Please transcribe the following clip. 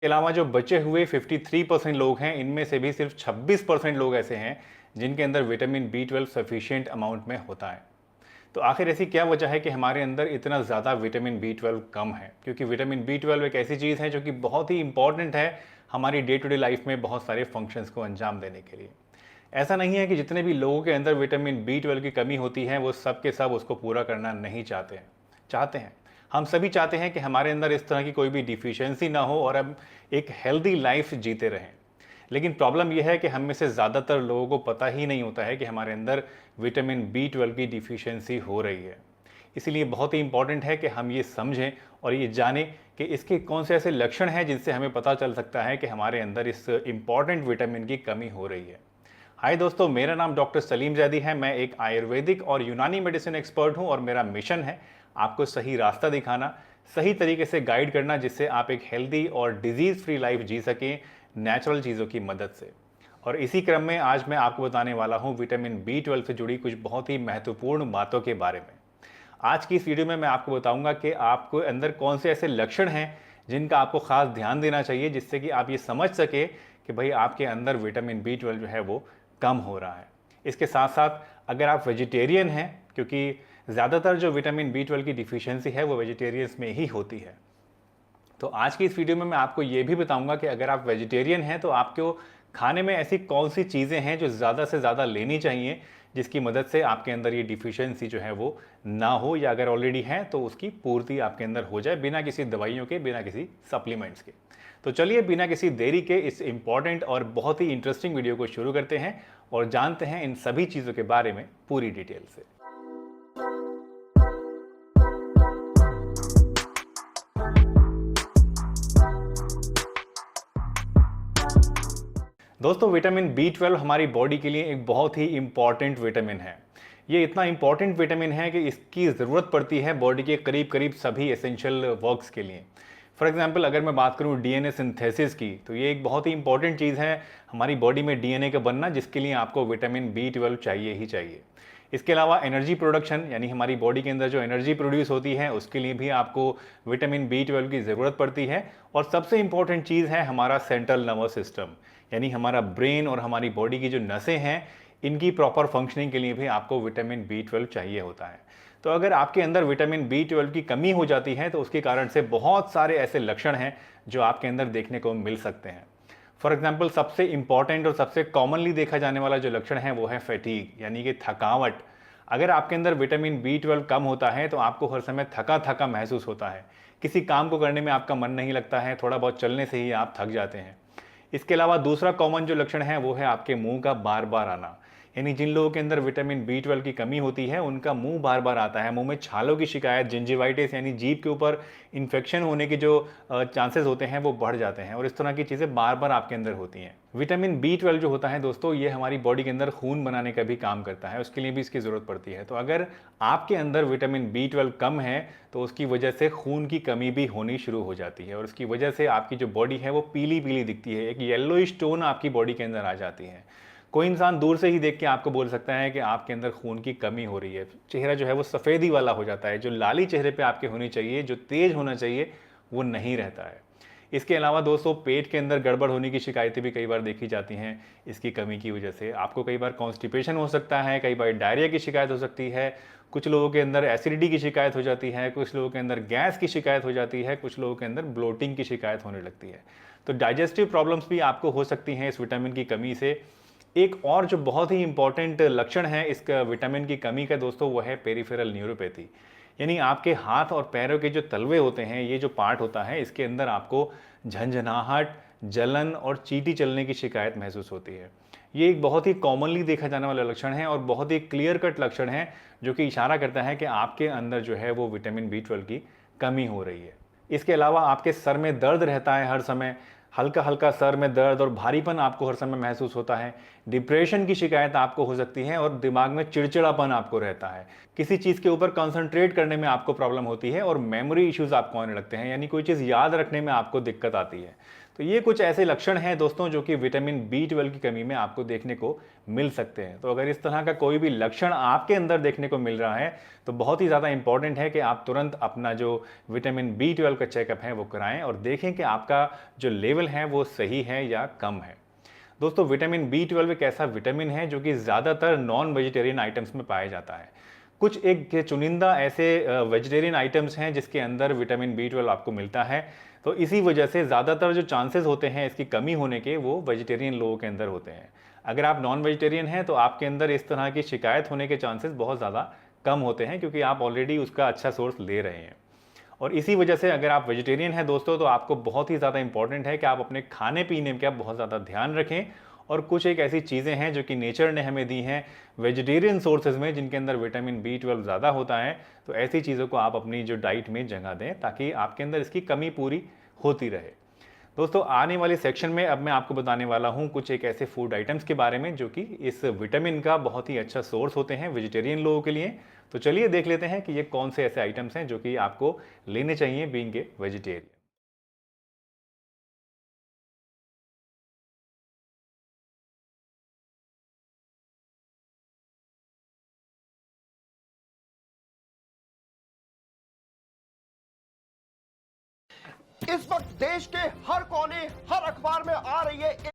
के अलावा जो बचे हुए 53% लोग हैं, इनमें से भी सिर्फ 26% लोग ऐसे हैं जिनके अंदर विटामिन B12 सफिशिएंट अमाउंट में होता है। तो आखिर ऐसी क्या वजह है कि हमारे अंदर इतना ज़्यादा विटामिन B12 कम है? क्योंकि विटामिन B12 एक ऐसी चीज़ है जो कि बहुत ही इंपॉर्टेंट है हमारी डे टू डे लाइफ में बहुत सारे फंक्शंस को अंजाम देने के लिए। ऐसा नहीं है कि जितने भी लोगों के अंदर विटामिन B12 की कमी होती है वो सब के सब उसको पूरा करना नहीं चाहते हैं, चाहते हैं। हम सभी चाहते हैं कि हमारे अंदर इस तरह की कोई भी डिफिशियंसी ना हो और हम एक हेल्दी लाइफ जीते रहें। लेकिन प्रॉब्लम यह है कि हम में से ज़्यादातर लोगों को पता ही नहीं होता है कि हमारे अंदर विटामिन B12 की डिफिशियंसी हो रही है। इसीलिए बहुत ही इंपॉर्टेंट है कि हम ये समझें और ये जानें कि इसके कौन से ऐसे लक्षण हैं जिनसे हमें पता चल सकता है कि हमारे अंदर इस इंपॉर्टेंट विटामिन की कमी हो रही है। हाय दोस्तों, मेरा नाम डॉक्टर सलीम जैदी है। मैं एक आयुर्वेदिक और यूनानी मेडिसिन एक्सपर्ट हूं और मेरा मिशन है आपको सही रास्ता दिखाना, सही तरीके से गाइड करना, जिससे आप एक हेल्दी और डिजीज़ फ्री लाइफ जी सकें नेचुरल चीज़ों की मदद से। और इसी क्रम में आज मैं आपको बताने वाला हूं विटामिन B12 से जुड़ी कुछ बहुत ही महत्वपूर्ण बातों के बारे में। आज की इस वीडियो में मैं आपको बताऊंगा कि आपको अंदर कौन से ऐसे लक्षण हैं जिनका आपको खास ध्यान देना चाहिए, जिससे कि आप ये समझ सके कि भाई आपके अंदर विटामिन B12 जो है वो कम हो रहा है। इसके साथ साथ अगर आप वेजिटेरियन हैं, क्योंकि ज़्यादातर जो विटामिन B12 की डिफिशियंसी है वो वेजिटेरियंस में ही होती है, तो आज की इस वीडियो में मैं आपको ये भी बताऊंगा कि अगर आप वेजिटेरियन हैं तो आपको खाने में ऐसी कौन सी चीज़ें हैं जो ज़्यादा से ज़्यादा लेनी चाहिए, जिसकी मदद से आपके अंदर ये डिफिशियंसी जो है वो ना हो, या अगर ऑलरेडी है तो उसकी पूर्ति आपके अंदर हो जाए बिना किसी दवाइयों के, बिना किसी सप्लीमेंट्स के। तो चलिए बिना किसी देरी के इस इंपॉर्टेंट और बहुत ही इंटरेस्टिंग वीडियो को शुरू करते हैं और जानते हैं इन सभी चीज़ों के बारे में पूरी डिटेल से। दोस्तों, विटामिन B12 हमारी बॉडी के लिए एक बहुत ही इंपॉर्टेंट विटामिन है। ये इतना इंपॉर्टेंट विटामिन है कि इसकी ज़रूरत पड़ती है बॉडी के करीब करीब सभी एसेंशियल वर्क्स के लिए। फॉर एग्जांपल अगर मैं बात करूं DNA सिंथेसिस की, तो ये एक बहुत ही इंपॉर्टेंट चीज़ है हमारी बॉडी में DNA का बनना, जिसके लिए आपको विटामिन B12 चाहिए ही चाहिए। इसके अलावा एनर्जी प्रोडक्शन, यानी हमारी बॉडी के अंदर जो एनर्जी प्रोड्यूस होती है उसके लिए भी आपको विटामिन B12 की ज़रूरत पड़ती है। और सबसे इंपॉर्टेंट चीज़ है हमारा सेंट्रल नर्वस सिस्टम, यानी हमारा ब्रेन और हमारी बॉडी की जो नसें हैं, इनकी प्रॉपर फंक्शनिंग के लिए भी आपको विटामिन B12 चाहिए होता है। तो अगर आपके अंदर विटामिन B12 की कमी हो जाती है तो उसके कारण से बहुत सारे ऐसे लक्षण हैं जो आपके अंदर देखने को मिल सकते हैं। फॉर एग्जाम्पल सबसे इंपॉर्टेंट और सबसे कॉमनली देखा जाने वाला जो लक्षण है वो है फैटीग, यानी कि थकावट। अगर आपके अंदर विटामिन B12 कम होता है तो आपको हर समय थका थका महसूस होता है, किसी काम को करने में आपका मन नहीं लगता है, थोड़ा बहुत चलने से ही आप थक जाते हैं। इसके अलावा दूसरा कॉमन जो लक्षण है वो है आपके मुंह का बार बार आना, यानी जिन लोगों के अंदर विटामिन B12 की कमी होती है उनका मुंह बार बार आता है, मुंह में छालों की शिकायत, जिंजिवाइटिस यानी जीभ के ऊपर इन्फेक्शन होने के जो चांसेस होते हैं वो बढ़ जाते हैं, और इस तरह की चीज़ें बार बार आपके अंदर होती हैं। विटामिन B12 जो होता है दोस्तों, ये हमारी बॉडी के अंदर खून बनाने का भी काम करता है, उसके लिए भी इसकी ज़रूरत पड़ती है। तो अगर आपके अंदर विटामिन B12 कम है तो उसकी वजह से खून की कमी भी होनी शुरू हो जाती है, और उसकी वजह से आपकी जो बॉडी है वो पीली पीली दिखती है, एक येलोइश टोन आपकी बॉडी के अंदर आ जाती है। कोई इंसान दूर से ही देख के आपको बोल सकता है कि आपके अंदर खून की कमी हो रही है। चेहरा जो है वो सफ़ेदी वाला हो जाता है, जो लाली चेहरे पे आपके होनी चाहिए, जो तेज होना चाहिए, वो नहीं रहता है। इसके अलावा दोस्तों, पेट के अंदर गड़बड़ होने की शिकायतें भी कई बार देखी जाती हैं इसकी कमी की वजह से। आपको कई बार कॉन्स्टिपेशन हो सकता है, कई बार डायरिया की शिकायत हो सकती है, कुछ लोगों के अंदर एसिडिटी की शिकायत हो जाती है, कुछ लोगों के अंदर गैस की शिकायत हो जाती है, कुछ लोगों के अंदर ब्लोटिंग की शिकायत होने लगती है। तो डाइजेस्टिव प्रॉब्लम्स भी आपको हो सकती हैं इस विटामिन की कमी से। एक और जो बहुत ही इंपॉर्टेंट लक्षण है इस विटामिन की कमी का दोस्तों, वो है पेरिफेरल न्यूरोपैथी, यानी आपके हाथ और पैरों के जो तलवे होते हैं, ये जो पार्ट होता है, इसके अंदर आपको झंझनाहट, जलन और चींटी चलने की शिकायत महसूस होती है। ये एक बहुत ही कॉमनली देखा जाने वाला लक्षण है और बहुत ही क्लियर कट लक्षण है, जो कि इशारा करता है कि आपके अंदर जो है वो विटामिन B12 की कमी हो रही है। इसके अलावा आपके सर में दर्द रहता है हर समय, हल्का हल्का सर में दर्द और भारीपन आपको हर समय महसूस होता है। डिप्रेशन की शिकायत आपको हो सकती है और दिमाग में चिड़चिड़ापन आपको रहता है। किसी चीज़ के ऊपर कंसंट्रेट करने में आपको प्रॉब्लम होती है और मेमोरी इश्यूज आपको आने लगते हैं, यानी कोई चीज़ याद रखने में आपको दिक्कत आती है। तो ये कुछ ऐसे लक्षण हैं दोस्तों जो कि विटामिन B12 की कमी में आपको देखने को मिल सकते हैं। तो अगर इस तरह का कोई भी लक्षण आपके अंदर देखने को मिल रहा है तो बहुत ही ज़्यादा इंपॉर्टेंट है कि आप तुरंत अपना जो विटामिन B12 का चेकअप है वो कराएं और देखें कि आपका जो लेवल है वो सही है या कम है। दोस्तों विटामिन B12 एक ऐसा विटामिन है जो कि ज़्यादातर नॉन वेजिटेरियन आइटम्स में पाया जाता है। कुछ एक चुनिंदा ऐसे वेजिटेरियन आइटम्स हैं जिसके अंदर विटामिन B12 आपको मिलता है। तो इसी वजह से ज़्यादातर जो चांसेस होते हैं इसकी कमी होने के वो वेजिटेरियन लोगों के अंदर होते हैं। अगर आप नॉन वेजिटेरियन हैं तो आपके अंदर इस तरह की शिकायत होने के चांसेस बहुत ज़्यादा कम होते हैं क्योंकि आप ऑलरेडी उसका अच्छा सोर्स ले रहे हैं। और इसी वजह से अगर आप वेजिटेरियन हैं दोस्तों तो आपको बहुत ही ज़्यादा इंपॉर्टेंट है कि आप अपने खाने पीने का बहुत ज़्यादा ध्यान रखें। और कुछ एक ऐसी चीज़ें हैं जो कि नेचर ने हमें दी हैं वेजिटेरियन सोर्सेज में जिनके अंदर विटामिन B12 ज़्यादा होता है। तो ऐसी चीज़ों को आप अपनी जो डाइट में जगह दें ताकि आपके अंदर इसकी कमी पूरी होती रहे। दोस्तों आने वाले सेक्शन में अब मैं आपको बताने वाला हूं कुछ एक ऐसे फूड आइटम्स के बारे में जो कि इस विटामिन का बहुत ही अच्छा सोर्स होते हैं वेजिटेरियन लोगों के लिए। तो चलिए देख लेते हैं कि ये कौन से ऐसे आइटम्स हैं जो कि आपको लेने चाहिए बीइंग ए वेजिटेरियन। इस वक्त देश के हर कोने हर अखबार में आ रही है